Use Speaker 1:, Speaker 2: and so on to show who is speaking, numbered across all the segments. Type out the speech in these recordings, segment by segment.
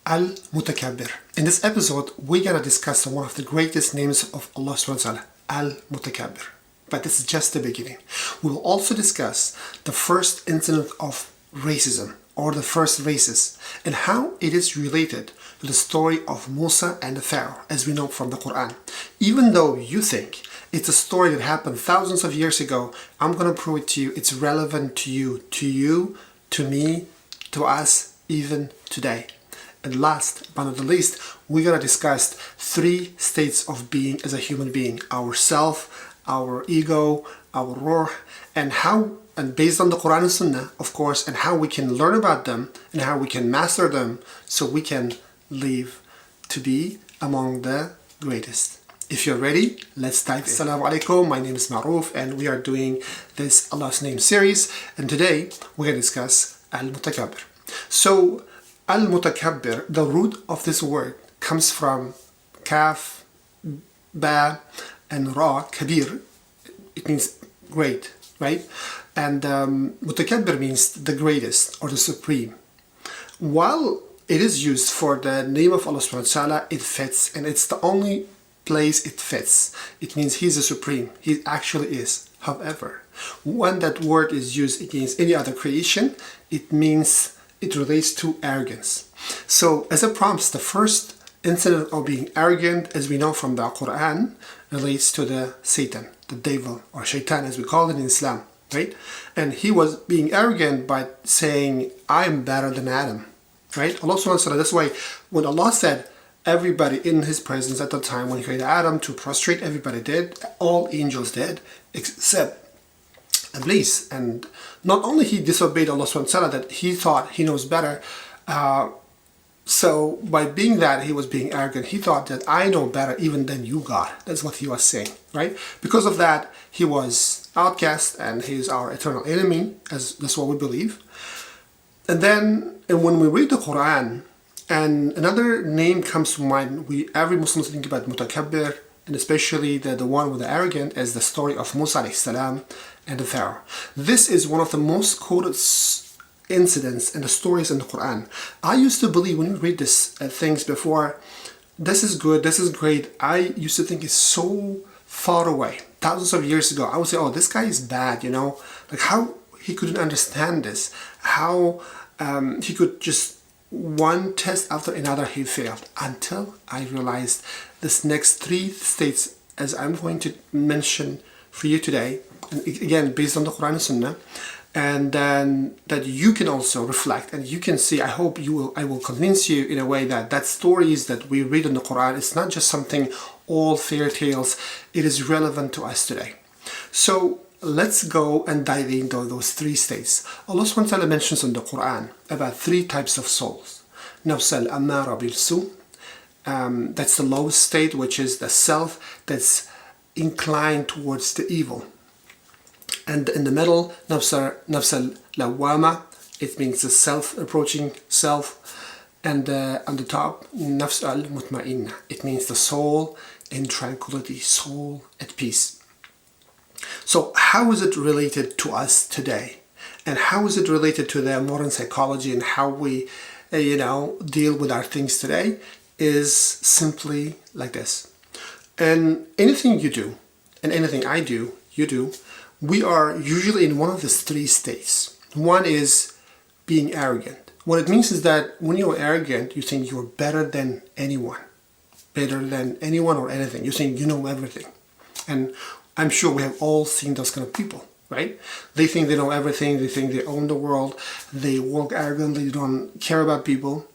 Speaker 1: Al-Mutakabbir. In this episode, we're going to discuss one of the greatest names of Allah subhanahu wa ta'ala, Al-Mutakabbir. But this is just the beginning. We will also discuss the first incident of racism, or the first races, and how it is related to the story of Musa and the Pharaoh, as we know from the Quran. Even though you think it's a story that happened thousands of years ago, I'm going to prove it to you. It's relevant to you, to me, to us, even today. And last but not the least, we're going to discuss 3 states of being as a human being: our self, our ego, our ruh, and based on the Quran and Sunnah, of course, and how we can learn about them and how we can master them so we can live to be among the greatest. If you're ready, let's dive in. Assalamu alaikum, my name is Maruf and we are doing this Allah's Name series, and today we're going to discuss Al-Mutakabbir. So Al-Mutakabbir, the root of this word comes from Kaf, Ba, and Ra, Kabir. It means great, right? And Mutakabbir means the greatest or the supreme. While it is used for the name of Allah subhanahu wa ta'ala, it fits, and it's the only place it fits. It means He's the supreme. He actually is. However, when that word is used against any other creation, it means it relates to arrogance. So as a prompt, the first incident of being arrogant, as we know from the Quran, relates to the Satan, the devil, or shaitan as we call it in Islam, right? And he was being arrogant by saying, I'm better than Adam, right? Allah subhanahu wa ta'ala, that's why when Allah said everybody in His presence at the time when He created Adam to prostrate, everybody did, all angels did, except Iblis. And not only he disobeyed Allah subhanahu wa ta'ala, that he thought he knows better, so by being that, he was being arrogant. He thought that I know better even than you, God. That's what he was saying, right? Because of that, he was outcast and he is our eternal enemy, as that's what we believe. And then when we read the Quran, and another name comes to mind, every Muslim think about Mutakabbir, and especially the one with the arrogant, as the story of Musa AS and the Pharaoh. This is one of the most quoted incidents and the stories in the Quran. I used to believe when you read this things before, this is good, this is great. I used to think it's so far away, thousands of years ago. I would say, oh, this guy is bad, you know, like how he couldn't understand this, how he could just one test after another he failed, until I realized this next 3 states, as I'm going to mention for you today, and again based on the Quran and Sunnah, and then that you can also reflect and you can see. I hope I will convince you in a way that stories that we read in the Quran, it's not just something all fairy tales, it is relevant to us today. So let's go and dive into those 3 states. Allah subhanahu wa ta'ala mentions in the Quran about 3 types of souls. Nafs al-ammara bil-su, that's the lowest state, which is the self that's inclined towards the evil. And in the middle, nafs al-lawwama, it means the self-approaching self. And on the top, nafs al-mutma'inna, it means the soul in tranquility, soul at peace. So how is it related to us today? And how is it related to the modern psychology and how we, deal with our things today? Is simply like this. And anything you do, and anything I do, you do, we are usually in one of these 3 states. One is being arrogant. What it means is that when you're arrogant, you think you're better than anyone or anything. You think you know everything. And I'm sure we have all seen those kind of people, right? They think they know everything. They think they own the world. They walk arrogantly. They don't care about people.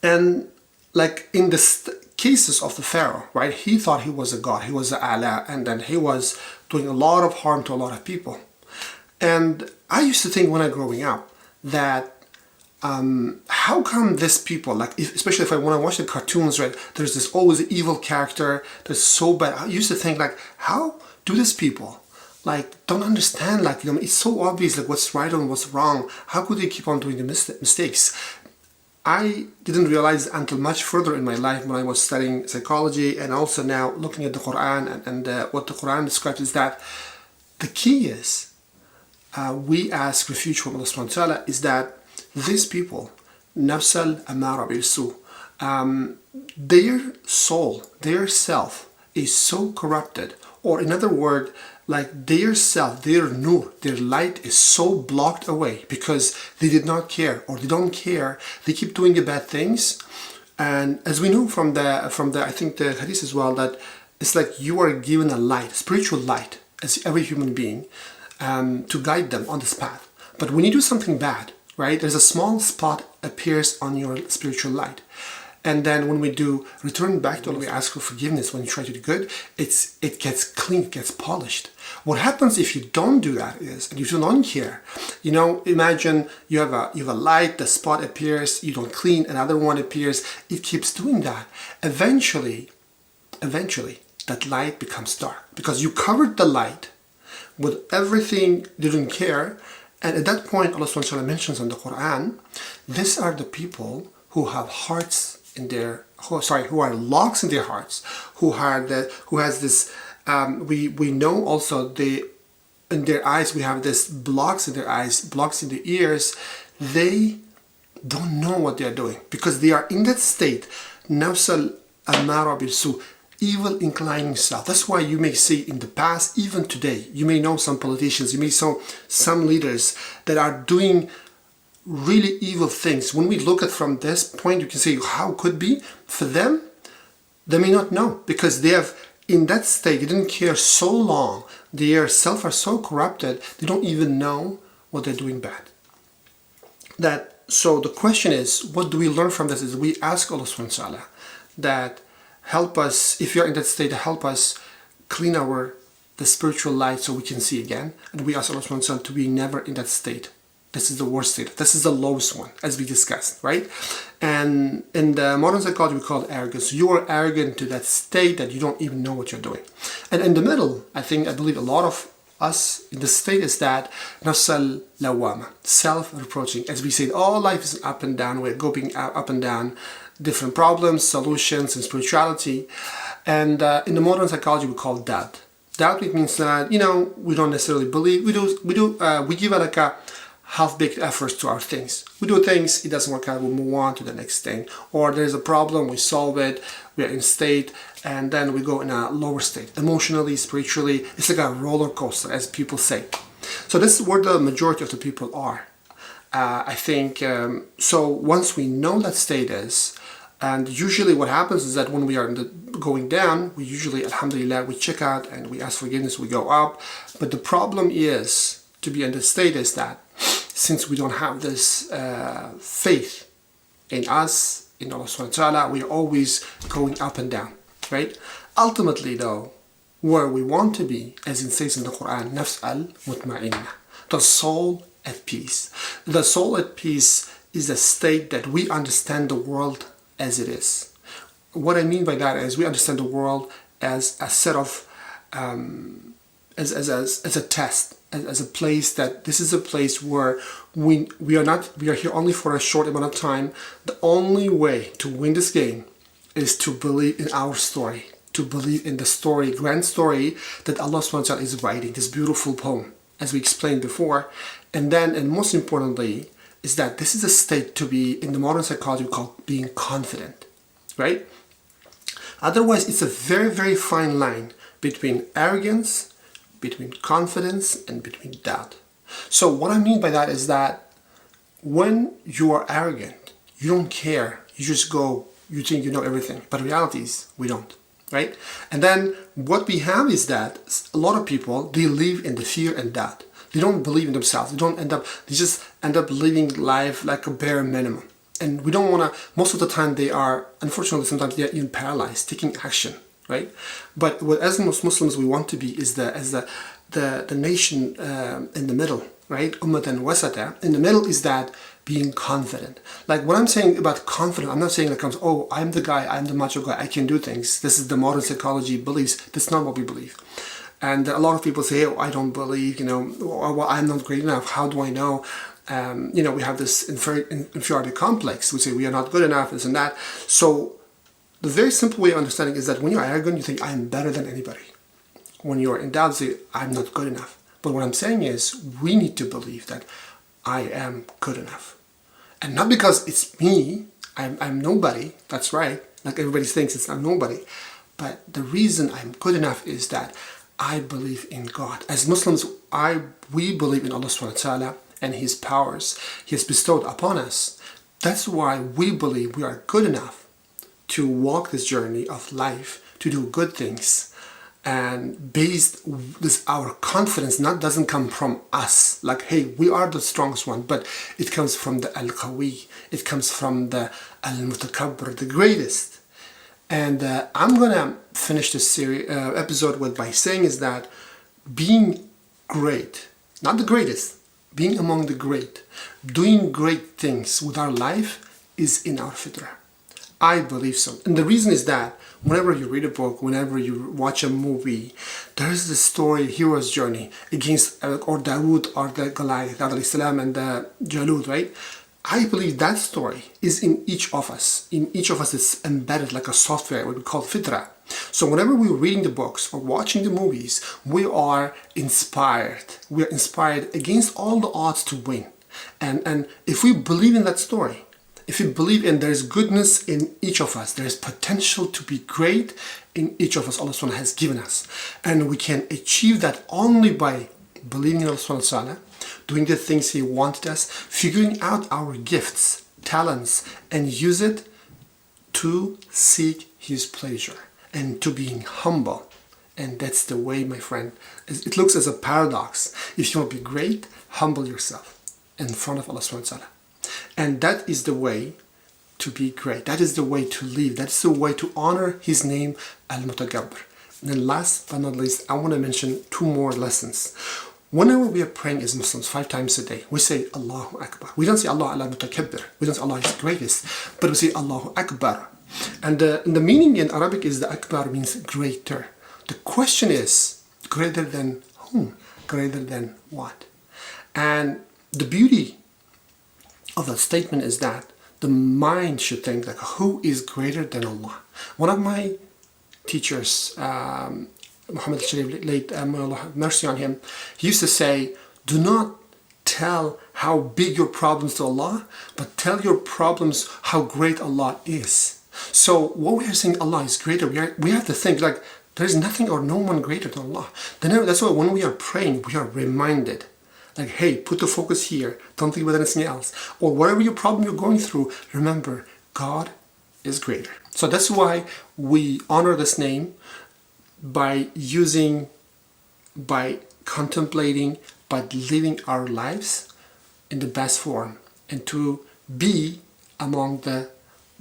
Speaker 1: And like in the cases of the Pharaoh, right? He thought he was a god. He was the Allah, and then he was doing a lot of harm to a lot of people. And I used to think when I was growing up that how come these people, like especially when I watch the cartoons, right? There's this always evil character that's so bad. I used to think like, how do these people like don't understand? Like it's so obvious like what's right and what's wrong. How could they keep on doing the mistakes? I didn't realize until much further in my life when I was studying psychology and also now looking at the Quran and what the Quran describes is that the key is we ask refuge from Allah subhanahu wa ta'ala is that these people نفس الأمارة بالسوء. Their soul, their self is so corrupted, or in other words, like their self, their nur, their light is so blocked away because they did not care, or they don't care. They keep doing the bad things, and as we know from the I think the hadith as well, that it's like you are given a light, spiritual light, as every human being, to guide them on this path. But when you do something bad, right, there's a small spot appears on your spiritual light. And then when we do return back to Allah, we ask for forgiveness when you try to do good, it gets clean, it gets polished. What happens if you don't do that is, and you don't care, you know, imagine you have a light, the spot appears, you don't clean, another one appears, it keeps doing that. Eventually, that light becomes dark because you covered the light with everything you didn't care. And at that point, Allah subhanahu wa ta'ala mentions in the Quran, these are the people who have hearts in their, who are locks in their hearts, who has this, we know also in their eyes, we have this blocks in their eyes, blocks in their ears. They don't know what they are doing because they are in that state, nafs al-amara bil-su, evil inclining self. That's why you may see in the past, even today, you may know some politicians, you may know some leaders that are doing really evil things. When we look at from this point, you can say how it could be for them. They may not know because they have in that state, they didn't care so long, their self are so corrupted, they don't even know what they're doing bad. So the question is, what do we learn from this? Is we ask Allah subhanahu wa ta'ala that help us, if you're in that state, help us clean the spiritual light so we can see again. And we ask Allah subhanahu wa ta'ala to be never in that state. This is the worst state. This is the lowest one, as we discussed, right? And in the modern psychology, we call it arrogance. You are arrogant to that state that you don't even know what you're doing. And in the middle, I believe a lot of us in the state is that nafs al-lawama, self-reproaching. As we said, all life is up and down. We're going up and down, different problems, solutions, and spirituality. And in the modern psychology, we call it doubt. Doubt, it means that, you know, we don't necessarily believe. We give like a half-baked efforts to our things. We do things, it doesn't work out, we move on to the next thing. Or there's a problem, we solve it, we are in state, and then we go in a lower state. Emotionally, spiritually, it's like a roller coaster, as people say. So this is where the majority of the people are. I think, so once we know that state is, and usually what happens is that when we are going down, we usually, alhamdulillah, we check out and we ask forgiveness, we go up. But the problem is, to be in the state is that since we don't have this faith in us, in Allah subhanahu wa ta'ala, we're always going up and down, right? Ultimately though, where we want to be, as it says in the Quran, nafs al-mutma'innah, the soul at peace. The soul at peace is a state that we understand the world as it is. What I mean by that is we understand the world as a set of, as a test, as a place that this is a place where we are here only for a short amount of time. The only way to win this game is to believe in our story, to believe in the story, grand story that Allah subhanahu wa ta'ala is writing, this beautiful poem, as we explained before. And then, and most importantly, is that this is a state to be, in the modern psychology, called being confident, right? Otherwise, it's a very, very fine line between arrogance, between confidence, and between doubt. So what I mean by that is that when you are arrogant, you don't care, you just go, you think you know everything, but reality is we don't, right? And then what we have is that a lot of people, they live in the fear and doubt. They don't believe in themselves. They just end up living life like a bare minimum. And we don't want to, most of the time they are, unfortunately sometimes they are even paralyzed, taking action, right? But what as Muslims we want to be is the nation in the middle, right? Ummatan wasata. In the middle is that being confident. Like what I'm saying about confident, I'm not saying like, oh, I'm the guy, I'm the macho guy, I can do things. This is the modern psychology beliefs. That's not what we believe. And a lot of people say, oh, I don't believe, you know, or well, I'm not great enough. How do I know? You know, we have this inferiority complex. We say we are not good enough, this and that. So the very simple way of understanding is that when you're arrogant, you think I'm better than anybody. When you're in doubt, you say I'm not good enough. But what I'm saying is we need to believe that I am good enough. And not because it's me, I'm nobody, that's right, like everybody thinks I'm nobody. But the reason I'm good enough is that I believe in God. As Muslims, we believe in Allah subhanahu wa ta'ala and His powers He has bestowed upon us. That's why we believe we are good enough to walk this journey of life, to do good things. And based this, our confidence doesn't come from us, like, hey, we are the strongest one, but it comes from the Al-Qawi, it comes from the Al-Mutakabbir, the greatest. And I'm gonna finish this series episode by saying is that being great, not the greatest, being among the great, doing great things with our life is in our fitrah. I believe so. And the reason is that whenever you read a book, whenever you watch a movie, there is the story, hero's journey against or Dawood or the Goliath, salam, and the Jalut, right? I believe that story is in each of us. In each of us it's embedded like a software, what we call fitrah. So whenever we're reading the books or watching the movies, we are inspired. We are inspired against all the odds to win. And if we believe in that story, if you believe in there's goodness in each of us, there's potential to be great in each of us, Allah subhanahu has given us. And we can achieve that only by believing in Allah subhanahu wa ta'ala, doing the things He wanted us, figuring out our gifts, talents, and use it to seek His pleasure and to being humble. And that's the way, my friend. It looks as a paradox. If you want to be great, humble yourself in front of Allah subhanahu wa ta'ala. And that is the way to be great. That is the way to live. That's the way to honor His name, Al-Mutakabbir. And then last but not least, I want to mention 2 more lessons. Whenever we are praying as Muslims 5 times a day, we say Allahu Akbar. We don't say Allah Al-Mutakabbir. We don't say Allah is greatest, but we say Allahu Akbar. And the meaning in Arabic is the Akbar means greater. The question is, greater than whom? Greater than what? And the beauty of that statement is that the mind should think like, who is greater than Allah? One of my teachers, Muhammad al-Sharif, late Allah have mercy on him, he used to say, do not tell how big your problems to Allah, but tell your problems how great Allah is. So what we are saying, Allah is greater, we have to think like there is nothing or no one greater than Allah. That's why when we are praying, we are reminded, like, hey, put the focus here, don't think about anything else. Or whatever your problem you're going through, remember, God is greater. So that's why we honor this name by contemplating, by living our lives in the best form, and to be among the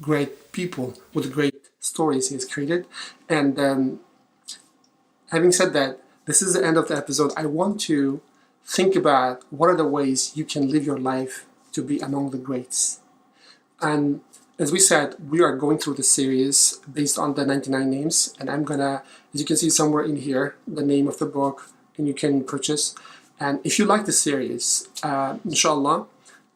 Speaker 1: great people with the great stories He has created. And having said that, this is the end of the episode. I want to think about what are the ways you can live your life to be among the greats. And as we said, we are going through the series based on the 99 names, and I'm gonna, as you can see somewhere in here, the name of the book, and you can purchase. And if you like the series, inshallah,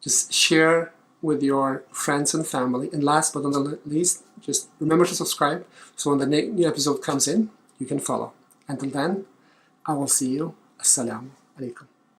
Speaker 1: just share with your friends and family. And last but not the least, just remember to subscribe, so when the new episode comes in, you can follow. Until then, I will see you. Assalamu alaikum.